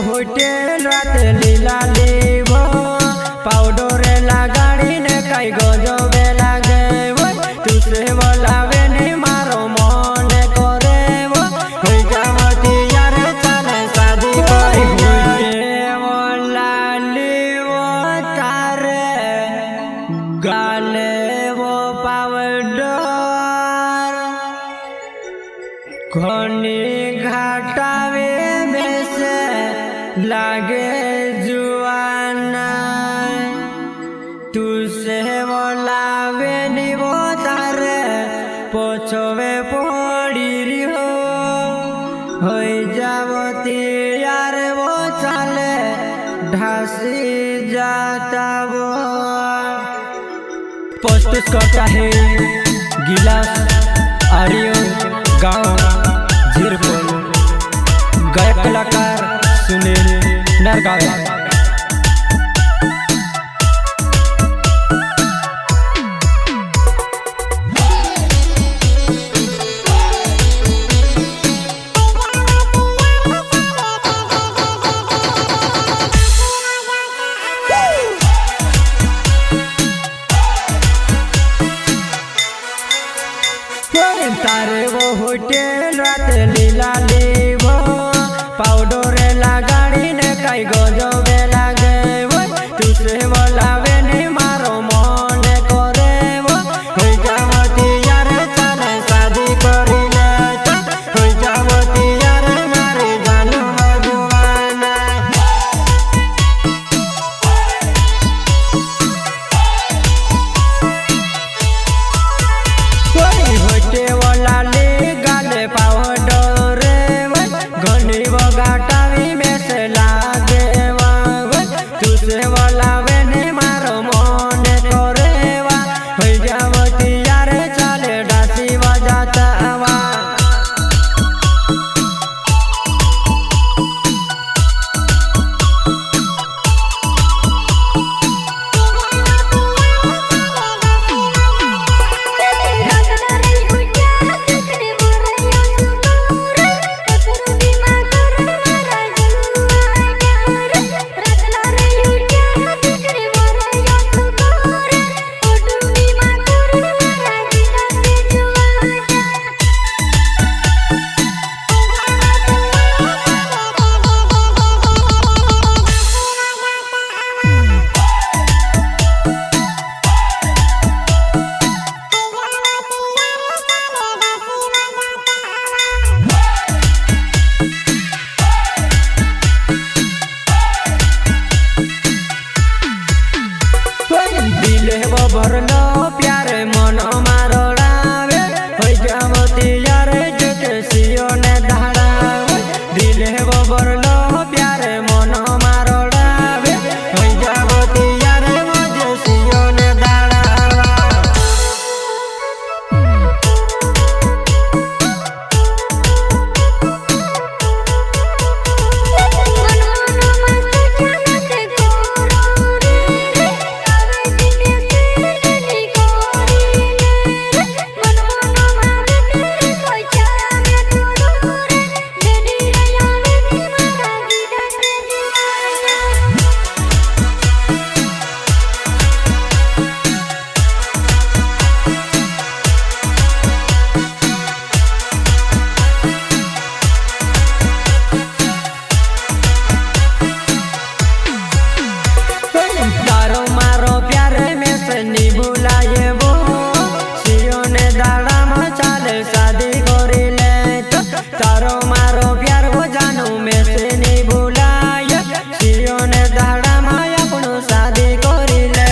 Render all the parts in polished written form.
hotel रात लीला लेवो पाउडर लगाड़ी ने कई गजबे लागे तुसे बोलावे ने मारो मन करे वो जावती यार चले शादी करी बोला लेवो तारे गाले वो पाउडर घनी घाटावे लागे जुआना तुसे बोलावे नी वो तारे पोछवे पड़ी रिहो हो जावती यार वो चले ढासी जाता वो पोस्टुस करता है गिलास आर्यो गाँव झिरपुर गायक कलाकार सुनील नरगावे तारे वो होटेल रात लीला लेवो पाउडर लगाड़ी ने कई गजबे लागे तुसे बोलावे ने मारो मन करे वो हो जावती यार चले शादी करी ले हो जावती यार मारे जानू भगवाना कोई होटे वाला ले गाले पाउडर घनी बगाटावी में से लागे तुसे बोलावे ने मारो मन करे वा हो जावती यार चले डासी बजाता वा भरलो प्यारे मन मारो डावे हो जावती यार जटे सियो ने धाड़ावे दिले वो भरलो प्यारे मन मारो डावे हो जावती यार मुझे सियो ने धाड़ावा शादी करी ले तारो मारो प्यार वो जानू में से नहीं भूलाय सियो ने दाड़ा माया अपनो शादी करी ले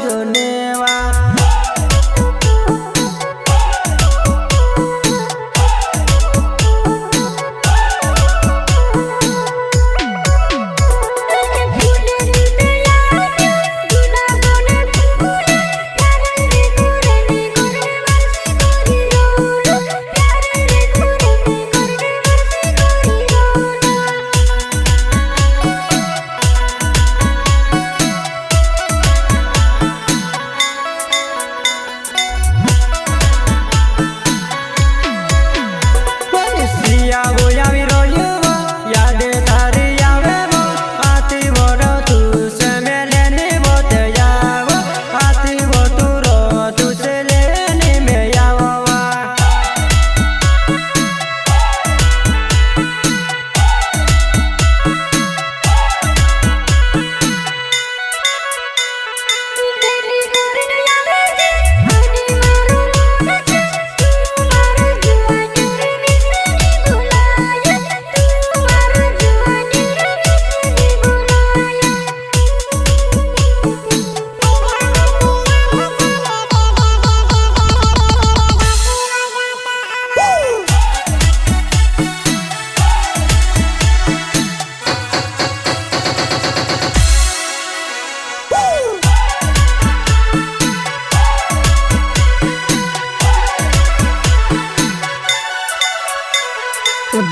જોનેવા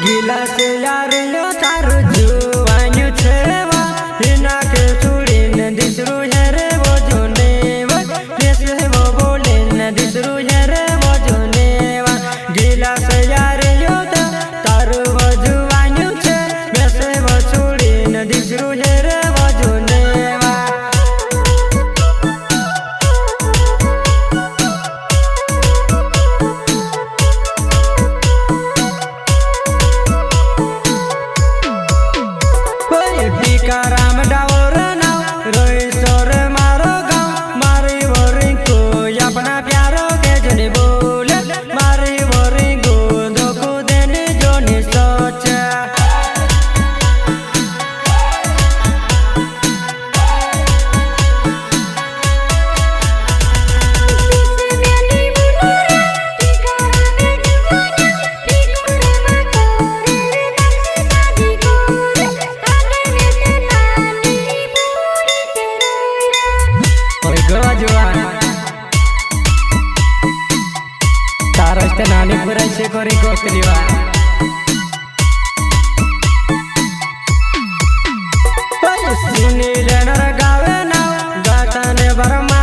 गीला से यार यो तारू जुवान्यू छेवा हिना के चूड़ी न दिसरू है रे वो जोनेवा देश है वो बोले न दिसरू है रे वो जोनेवा गीला से यार यो तारू वो जुवान्यू छे वैसे वो चूड़ी न दिसरू है रे वो जोनेवा राम डावर नाव रोईसोर मारो गाँव मारी बोरिंग को अपना प्यारो के जने बोले मारी बोरिंग को धोखो देने जो नहीं सोचा नानी पुराई से कोरी कोकरीवा सुनील नर गावे ना गाता ने बरमा